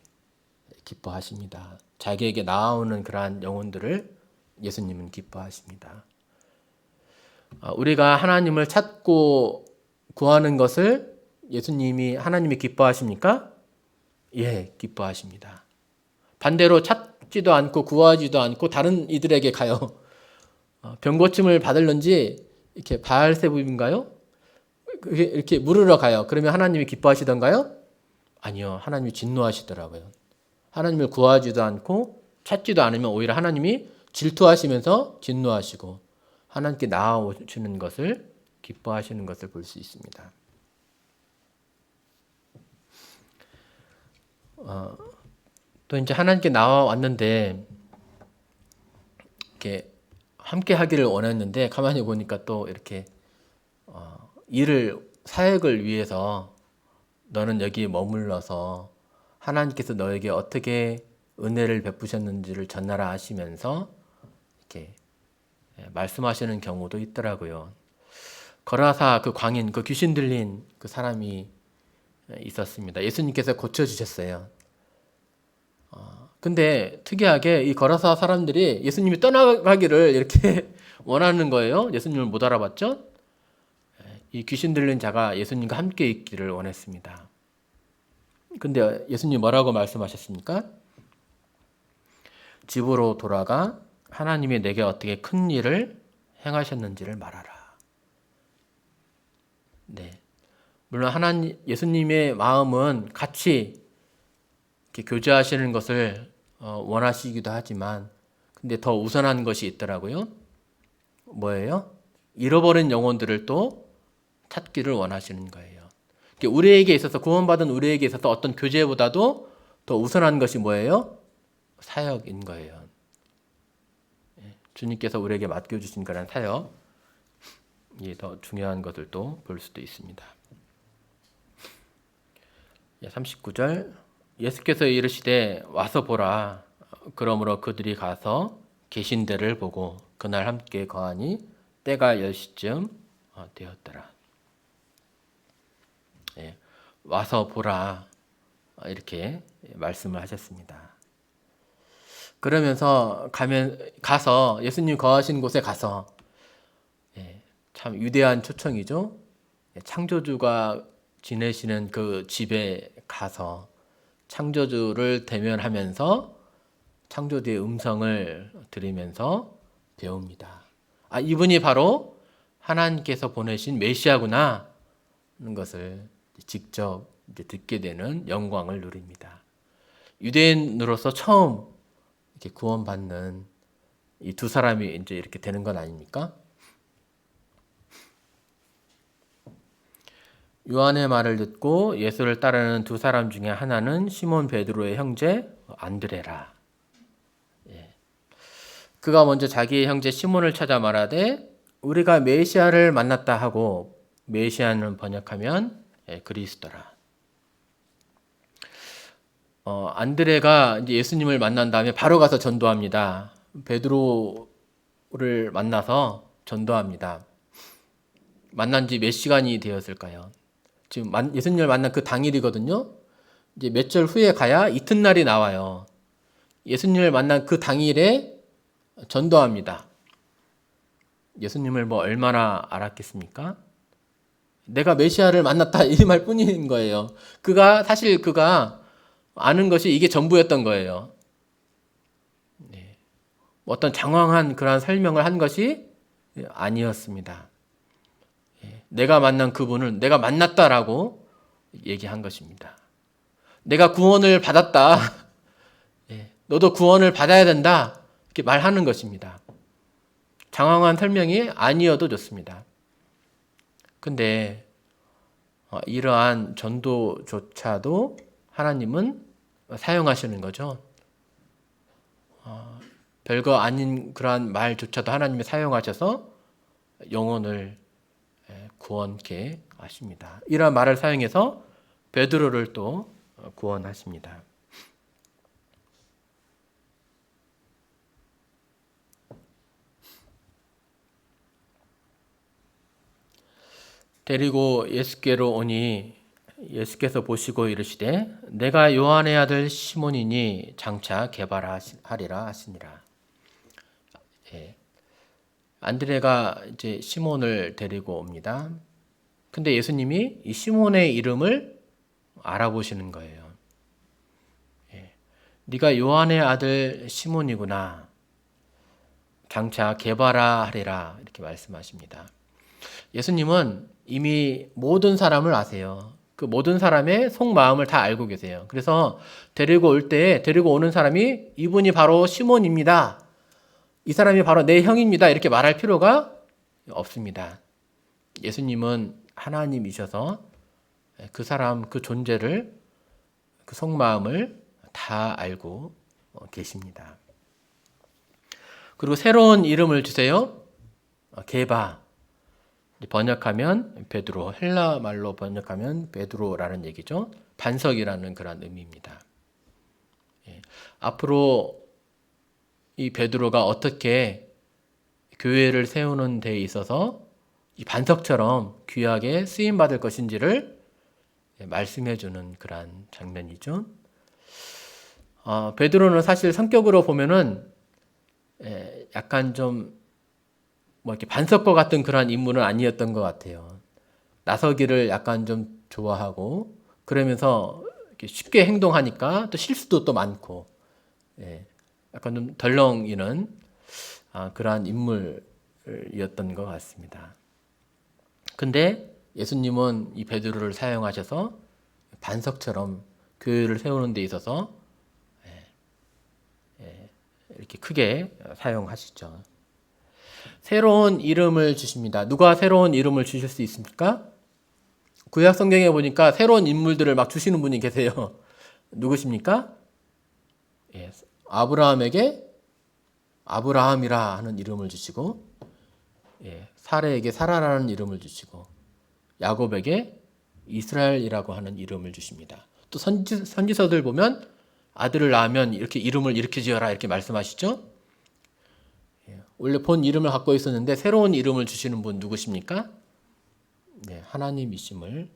기뻐하십니다. 자기에게 나오는 그러한 영혼들을 예수님은 기뻐하십니다. 우리가 하나님을 찾고 구하는 것을 하나님이 기뻐하십니까? 예, 기뻐하십니다. 반대로 찾지도 않고 구하지도 않고 다른 이들에게 가요. 병고침을 받을런지 이렇게 바알세붑인가요? 이렇게 물으러 가요. 그러면 하나님이 기뻐하시던가요? 아니요. 하나님이 진노하시더라고요. 하나님을 구하지도 않고 찾지도 않으면 오히려 하나님이 질투하시면서 진노하시고 하나님께 나아오시는 것을 기뻐하시는 것을 볼 수 있습니다. 또 이제 하나님께 나와왔는데 이렇게 함께 하기를 원했는데 가만히 보니까 또 이렇게 사역을 위해서 너는 여기에 머물러서 하나님께서 너에게 어떻게 은혜를 베푸셨는지를 전하라 하시면서 이렇게 말씀하시는 경우도 있더라고요. 거라사 그 광인, 그 귀신 들린 그 사람이 있었습니다. 예수님께서 고쳐주셨어요. 근데 특이하게 이 거라사 사람들이 예수님이 떠나가기를 이렇게 원하는 거예요. 예수님을 못 알아봤죠? 이 귀신 들린 자가 예수님과 함께 있기를 원했습니다. 근데 예수님 뭐라고 말씀하셨습니까? 집으로 돌아가 하나님이 내게 어떻게 큰 일을 행하셨는지를 말하라. 네. 물론 하나님 예수님의 마음은 같이 이렇게 교제하시는 것을 원하시기도 하지만 근데 더 우선한 것이 있더라고요. 뭐예요? 잃어버린 영혼들을 또 찾기를 원하시는 거예요. 우리에게 있어서 구원받은 우리에게 있어서 어떤 교제보다도 더 우선한 것이 뭐예요? 사역인 거예요. 주님께서 우리에게 맡겨주신 그런 사역, 이게 더 중요한 것들도 볼 수도 있습니다. 39절 예수께서 이르시되 와서 보라. 그러므로 그들이 가서 계신 데를 보고 그날 함께 거하니 때가 10시쯤 되었더라. 와서 보라 이렇게 말씀을 하셨습니다. 그러면서 가서 예수님 거하신 곳에 가서 참 위대한 초청이죠. 창조주가 지내시는 그 집에 가서 창조주를 대면하면서 창조주의 음성을 들으면서 배웁니다. 아, 이분이 바로 하나님께서 보내신 메시아구나 하는 것을 직접 듣게 되는 영광을 누립니다. 유대인으로서 처음 이렇게 구원받는 이 두 사람이 이제 이렇게 되는 건 아닙니까? 요한의 말을 듣고 예수를 따르는 두 사람 중에 하나는 시몬 베드로의 형제 안드레라. 그가 먼저 자기의 형제 시몬을 찾아 말하되 우리가 메시아를 만났다 하고, 메시아는 번역하면 그리스도라. 안드레가 이제 예수님을 만난 다음에 바로 가서 전도합니다. 베드로를 만나서 전도합니다. 만난 지 몇 시간이 되었을까요? 지금 예수님을 만난 그 당일이거든요. 이제 몇절 후에 가야 이튿날이 나와요. 예수님을 만난 그 당일에 전도합니다. 예수님을 뭐 얼마나 알았겠습니까? 내가 메시아를 만났다 이 말 뿐인 거예요. 사실 그가 아는 것이 이게 전부였던 거예요. 어떤 장황한 그러한 설명을 한 것이 아니었습니다. 내가 만난 그분을 내가 만났다라고 얘기한 것입니다. 내가 구원을 받았다. 너도 구원을 받아야 된다. 이렇게 말하는 것입니다. 장황한 설명이 아니어도 좋습니다. 근데 이러한 전도조차도 하나님은 사용하시는 거죠. 별거 아닌 그러한 말조차도 하나님이 사용하셔서 영혼을 구원케 하십니다. 이러한 말을 사용해서 베드로를 또 구원하십니다. 데리고 예수께로 오니 예수께서 보시고 이르시되 내가 요한의 아들 시몬이니 장차 개발하리라 하시니라. 안드레가 이제 시몬을 데리고 옵니다. 근데 예수님이 이 시몬의 이름을 알아보시는 거예요. 네가 요한의 아들 시몬이구나. 장차 개발하리라 이렇게 말씀하십니다. 예수님은 이미 모든 사람을 아세요. 그 모든 사람의 속마음을 다 알고 계세요. 그래서 데리고 오는 사람이 이분이 바로 시몬입니다. 이 사람이 바로 내 형입니다. 이렇게 말할 필요가 없습니다. 예수님은 하나님이셔서 그 사람 그 존재를, 그 속마음을 다 알고 계십니다. 그리고 새로운 이름을 주세요. 게바. 번역하면 베드로, 헬라 말로 번역하면 베드로라는 얘기죠. 반석이라는 그런 의미입니다. 앞으로 이 베드로가 어떻게 교회를 세우는 데 있어서 이 반석처럼 귀하게 쓰임 받을 것인지를 말씀해 주는 그런 장면이죠. 베드로는 사실 성격으로 보면은 약간 좀 뭐 이렇게 반석과 같은 그런 인물은 아니었던 것 같아요. 나서기를 약간 좀 좋아하고 그러면서 이렇게 쉽게 행동하니까 또 실수도 또 많고, 약간 좀 덜렁이는 그러한 인물이었던 것 같습니다. 근데 예수님은 이 베드로를 사용하셔서 반석처럼 교회를 세우는 데 있어서 이렇게 크게 사용하시죠. 새로운 이름을 주십니다. 누가 새로운 이름을 주실 수 있습니까? 구약 성경에 보니까 새로운 인물들을 막 주시는 분이 계세요. 누구십니까? 아브라함에게 아브라함이라 하는 이름을 주시고, 사레에게 사라라는 이름을 주시고, 야곱에게 이스라엘이라고 하는 이름을 주십니다. 또 선지서들 보면 아들을 낳으면 이렇게 이름을 이렇게 지어라 이렇게 말씀하시죠. 원래 본 이름을 갖고 있었는데 새로운 이름을 주시는 분 누구십니까? 하나님이심을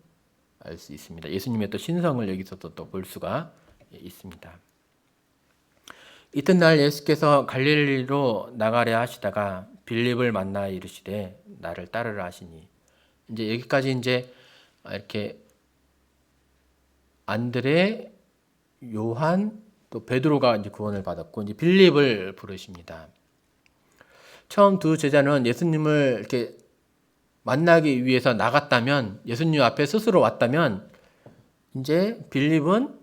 알 수 있습니다. 예수님의 또 신성을 여기서도 또 볼 수가 있습니다. 이튿날 예수께서 갈릴리로 나가려 하시다가 빌립을 만나 이르시되 나를 따르라 하시니, 이제 여기까지 이제 이렇게 안드레, 요한, 또 베드로가 이제 구원을 받았고, 이제 빌립을 부르십니다. 처음 두 제자는 예수님을 이렇게 만나기 위해서 나갔다면, 예수님 앞에 스스로 왔다면, 이제 빌립은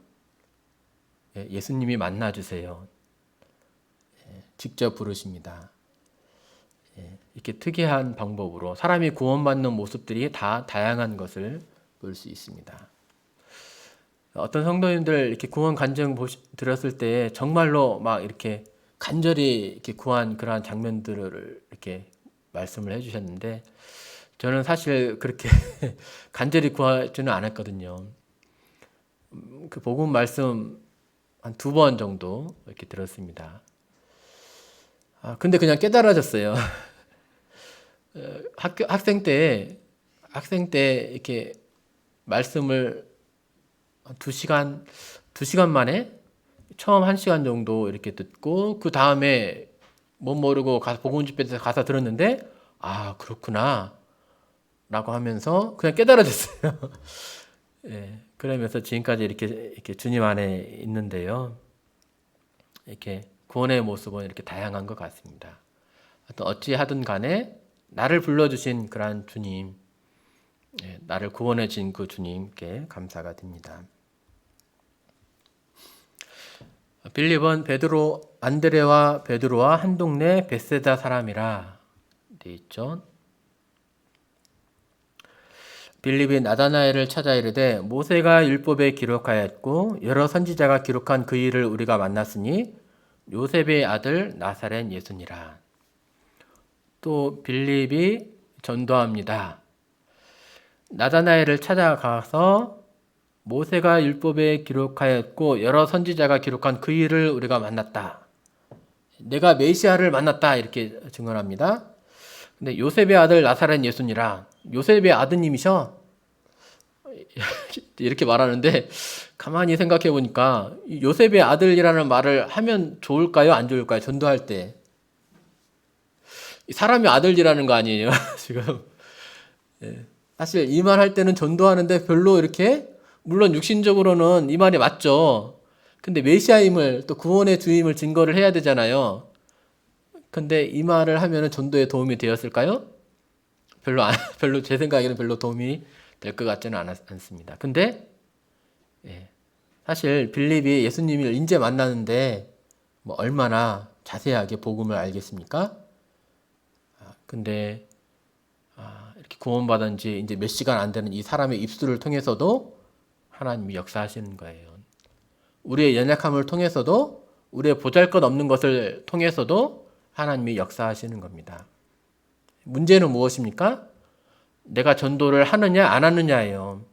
예수님이 만나주세요. 직접 부르십니다. 이렇게 특이한 방법으로 사람이 구원받는 모습들이 다 다양한 것을 볼 수 있습니다. 어떤 성도님들 이렇게 구원 간증 들었을 때 정말로 막 이렇게 간절히 이렇게 구한 그러한 장면들을 이렇게 말씀을 해주셨는데, 저는 사실 그렇게 간절히 구하지는 않았거든요. 그 복음 말씀 한 2번 정도 이렇게 들었습니다. 근데 그냥 깨달아졌어요. 학생 때 이렇게 말씀을 2시간 만에 처음 1시간 정도 이렇게 듣고, 그 다음에 못 모르고 복음 집회에서 가서 들었는데, 그렇구나 라고 하면서 그냥 깨달아졌어요. 그러면서 지금까지 이렇게 주님 안에 있는데요. 이렇게 구원의 모습은 이렇게 다양한 것 같습니다. 어찌하든 간에 나를 불러주신 그러한 주님, 나를 구원해 준 그 주님께 감사가 됩니다. 빌립은 안드레와 베드로와 한 동네 벳세다 사람이라 되어 있죠. 빌립이 나다나엘을 찾아 이르되 모세가 율법에 기록하였고 여러 선지자가 기록한 그 일을 우리가 만났으니 요셉의 아들 나사렛 예수니라. 또 빌립이 전도합니다. 나다나엘을 찾아가서 모세가 율법에 기록하였고 여러 선지자가 기록한 그 일을 우리가 만났다. 내가 메시아를 만났다 이렇게 증언합니다. 근데 요셉의 아들 나사렛 예수니라. 요셉의 아드님이셔. 이렇게 말하는데 가만히 생각해 보니까 요셉의 아들이라는 말을 하면 좋을까요? 안 좋을까요? 전도할 때. 사람이 아들이라는 거 아니에요? 지금. 사실 이 말 할 때는 전도하는데 별로 이렇게, 물론 육신적으로는 이 말이 맞죠. 근데 메시아임을, 또 구원의 주임을 증거를 해야 되잖아요. 근데 이 말을 하면은 전도에 도움이 되었을까요? 별로 제 생각에는 별로 도움이 될 것 같지는 않습니다. 근데 사실 빌립이 예수님을 이제 만나는데 뭐 얼마나 자세하게 복음을 알겠습니까? 근데 이렇게 구원받은 지 이제 몇 시간 안 되는 이 사람의 입술을 통해서도 하나님이 역사하시는 거예요. 우리의 연약함을 통해서도, 우리의 보잘것없는 것을 통해서도 하나님이 역사하시는 겁니다. 문제는 무엇입니까? 내가 전도를 하느냐 안 하느냐예요.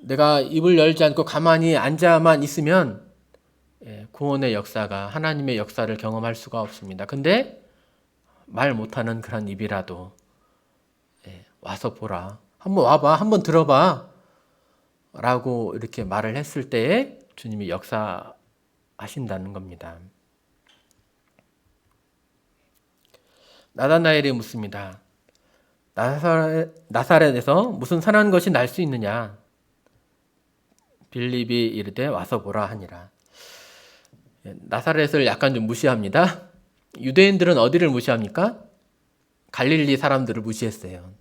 내가 입을 열지 않고 가만히 앉아만 있으면 구원의 역사가, 하나님의 역사를 경험할 수가 없습니다. 근데 말 못하는 그런 입이라도 와서 보라, 한번 와봐, 한번 들어봐 라고 이렇게 말을 했을 때에 주님이 역사하신다는 겁니다. 나다나엘이 묻습니다. 나사렛에서 무슨 선한 것이 날 수 있느냐? 빌립이 이르되 와서 보라 하니라. 나사렛을 약간 좀 무시합니다. 유대인들은 어디를 무시합니까? 갈릴리 사람들을 무시했어요.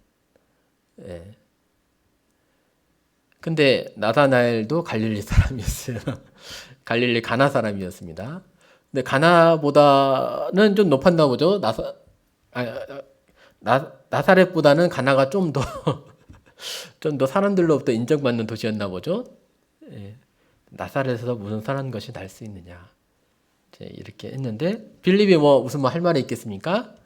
예. 근데 나다나엘도 갈릴리 사람이었어요. 갈릴리 가나 사람이었습니다. 근데 가나보다는 좀 높았나 보죠. 나사렛보다는 가나가 좀 더 좀 더 사람들로부터 인정받는 도시였나 보죠. 예. 나사렛에서 무슨 선한 것이 날 수 있느냐. 이렇게 했는데 빌립이 무슨 할 말이 있겠습니까?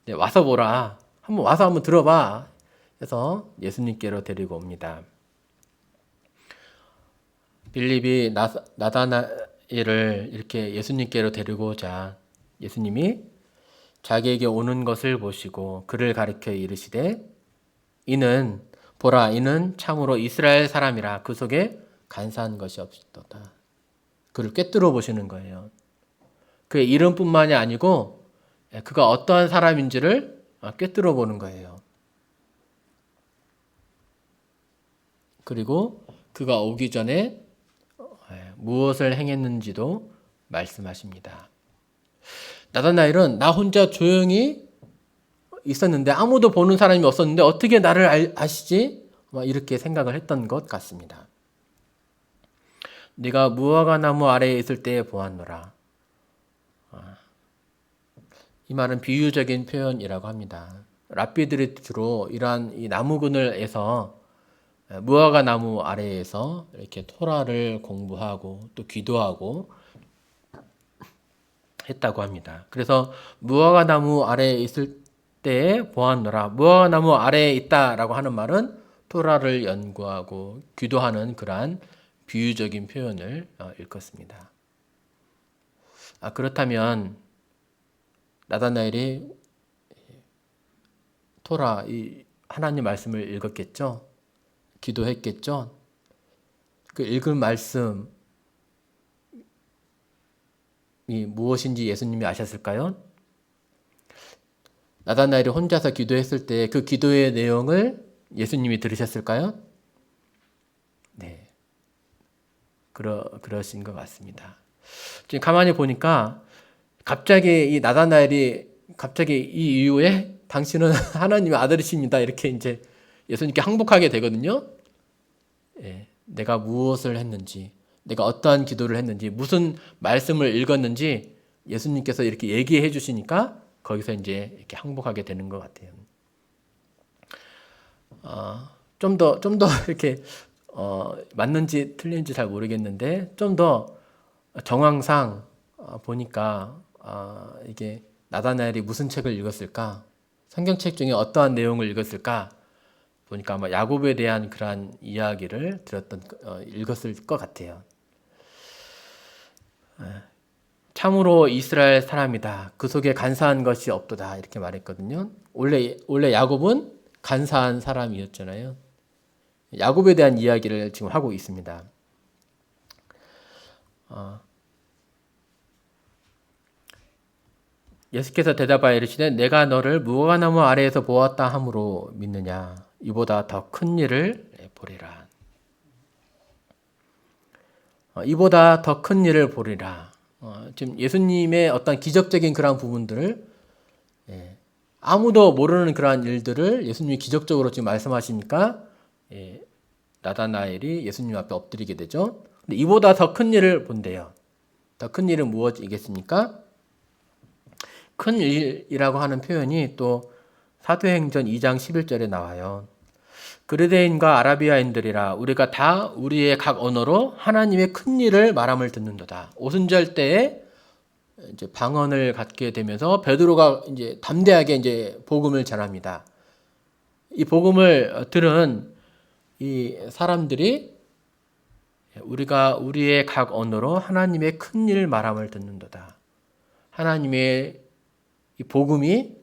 네, 와서 보라. 와서 한번 들어봐. 그래서 예수님께로 데리고 옵니다. 빌립이 나다나엘을 이렇게 예수님께로 데리고 오자 예수님이 자기에게 오는 것을 보시고 그를 가리켜 이르시되 이는 보라 이는 참으로 이스라엘 사람이라 그 속에 간사한 것이 없었도다. 그를 꿰뚫어 보시는 거예요. 그의 이름뿐만이 아니고 그가 어떠한 사람인지를 꿰뚫어 보는 거예요. 그리고 그가 오기 전에 무엇을 행했는지도 말씀하십니다. 나다나엘은 나 혼자 조용히 있었는데 아무도 보는 사람이 없었는데 어떻게 나를 아시지? 이렇게 생각을 했던 것 같습니다. 네가 무화과 나무 아래에 있을 때에 보았노라. 이 말은 비유적인 표현이라고 합니다. 랍비들이 주로 이러한 이 나무그늘에서 무화과 나무 아래에서 이렇게 토라를 공부하고 또 기도하고 했다고 합니다. 그래서 무화과 나무 아래에 있을 때에 보았노라. 무화과 나무 아래에 있다라고 하는 말은 토라를 연구하고 기도하는 그러한 비유적인 표현을 일컫습니다. 그렇다면 나다나엘이 토라, 이 하나님 말씀을 읽었겠죠? 기도했겠죠? 그 읽은 말씀이 무엇인지 예수님이 아셨을까요? 나다나엘이 혼자서 기도했을 때 그 기도의 내용을 예수님이 들으셨을까요? 네. 그러신 것 같습니다. 지금 가만히 보니까 갑자기 이 나다나엘이 갑자기 이 이후에 당신은 하나님의 아들이십니다. 이렇게 이제 예수님께 항복하게 되거든요. 예, 내가 무엇을 했는지, 내가 어떠한 기도를 했는지, 무슨 말씀을 읽었는지 예수님께서 이렇게 얘기해 주시니까 거기서 이제 이렇게 항복하게 되는 것 같아요. 좀 더 이렇게 맞는지 틀린지 잘 모르겠는데 좀 더 정황상 보니까 이게 나다나엘이 무슨 책을 읽었을까? 성경책 중에 어떠한 내용을 읽었을까? 보니까 아마 야곱에 대한 그러한 이야기를 읽었을 것 같아요. 참으로 이스라엘 사람이다. 그 속에 간사한 것이 없도다. 이렇게 말했거든요. 원래 야곱은 간사한 사람이었잖아요. 야곱에 대한 이야기를 지금 하고 있습니다. 예수께서 대답하여 이르시되 내가 너를 무화과나무 아래에서 보았다 함으로 믿느냐 이보다 더 큰 일을 보리라. 이보다 더 큰 일을 보리라. 지금 예수님의 어떤 기적적인 그런 부분들을 아무도 모르는 그러한 일들을 예수님이 기적적으로 지금 말씀하시니까 나다나엘이 예수님 앞에 엎드리게 되죠. 근데 이보다 더 큰 일을 본대요. 더 큰 일은 무엇이겠습니까? 큰 일이라고 하는 표현이 또 사도행전 2장 11절에 나와요. 그르데인과 아라비아인들이라 우리가 다 우리의 각 언어로 하나님의 큰 일을 말함을 듣는도다. 오순절 때에 이제 방언을 갖게 되면서 베드로가 이제 담대하게 이제 복음을 전합니다. 이 복음을 들은 이 사람들이 우리가 우리의 각 언어로 하나님의 큰 일 말함을 듣는도다. 하나님의 이 복음이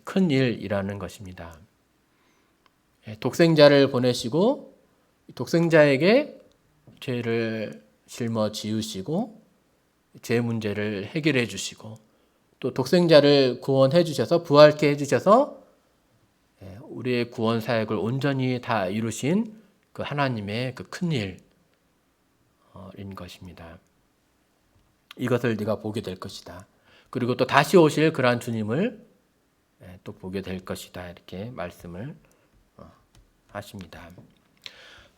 큰 일이라는 것입니다. 독생자를 보내시고 독생자에게 죄를 짊어지우시고 죄 문제를 해결해 주시고 또 독생자를 구원해 주셔서 부활케 해 주셔서 우리의 구원 사역을 온전히 다 이루신 그 하나님의 그 큰 일인 것입니다. 이것을 네가 보게 될 것이다. 그리고 또 다시 오실 그러한 주님을 또 보게 될 것이다. 이렇게 말씀을 하십니다.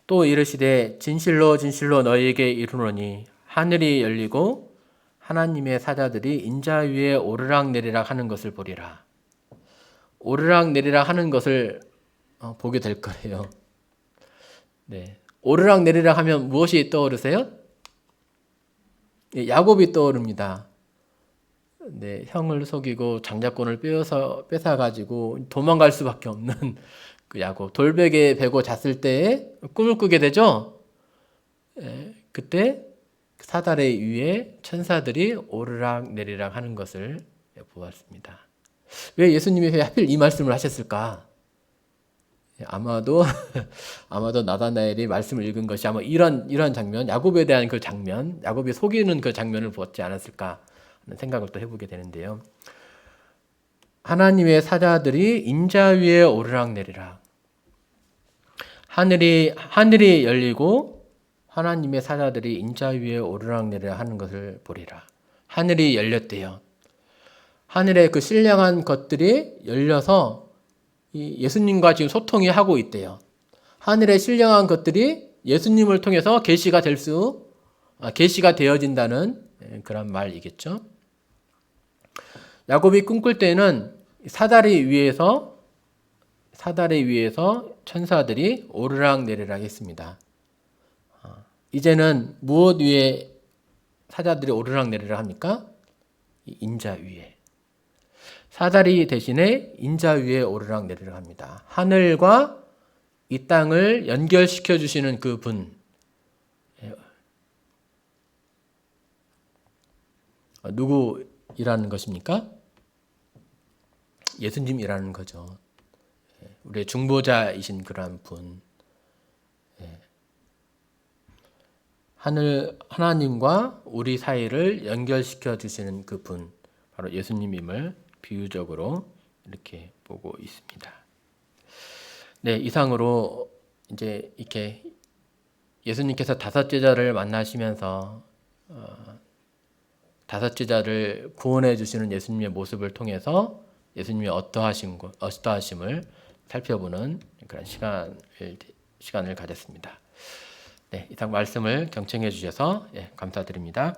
또 이르시되 진실로 진실로 너희에게 이르노니 하늘이 열리고 하나님의 사자들이 인자 위에 오르락내리락 하는 것을 보리라. 오르락내리락 하는 것을 보게 될 거예요. 네. 오르락내리락 하면 무엇이 떠오르세요? 야곱이 떠오릅니다. 네, 형을 속이고 장자권을 뺏어가지고 도망갈 수밖에 없는 그 야곱. 돌베개에 베고 잤을 때에 꿈을 꾸게 되죠. 그때 사다리 위에 천사들이 오르락내리락 하는 것을 보았습니다. 왜 예수님이 왜 하필 이 말씀을 하셨을까? 아마도 나다나엘이 말씀을 읽은 것이 아마 이런 장면, 야곱에 대한 그 장면, 야곱이 속이는 그 장면을 보았지 않았을까 하는 생각을 또 해보게 되는데요. 하나님의 사자들이 인자 위에 오르락내리락. 하늘이 열리고 하나님의 사자들이 인자 위에 오르락내리락 하는 것을 보리라. 하늘이 열렸대요. 하늘에 그 신령한 것들이 열려서 예수님과 지금 소통이 하고 있대요. 하늘의 신령한 것들이 예수님을 통해서 계시가 되어진다는 그런 말이겠죠. 야곱이 꿈꿀 때는 사다리 위에서 천사들이 오르락내리락 했습니다. 이제는 무엇 위에 사자들이 오르락내리락 합니까? 인자 위에. 사다리 대신에 인자 위에 오르락내리락 합니다. 하늘과 이 땅을 연결시켜 주시는 그 분. 누구이라는 것입니까? 예수님이라는 거죠. 우리의 중보자이신 그러한 분. 하나님과 우리 사이를 연결시켜 주시는 그 분. 바로 예수님임을 비유적으로 이렇게 보고 있습니다. 네, 이상으로 이제 이렇게 예수님께서 다섯 제자를 만나시면서 다섯 제자를 구원해 주시는 예수님의 모습을 통해서 예수님의 어떠하심을 살펴보는 그런 시간을 가졌습니다. 네, 이상 말씀을 경청해 주셔서 감사드립니다.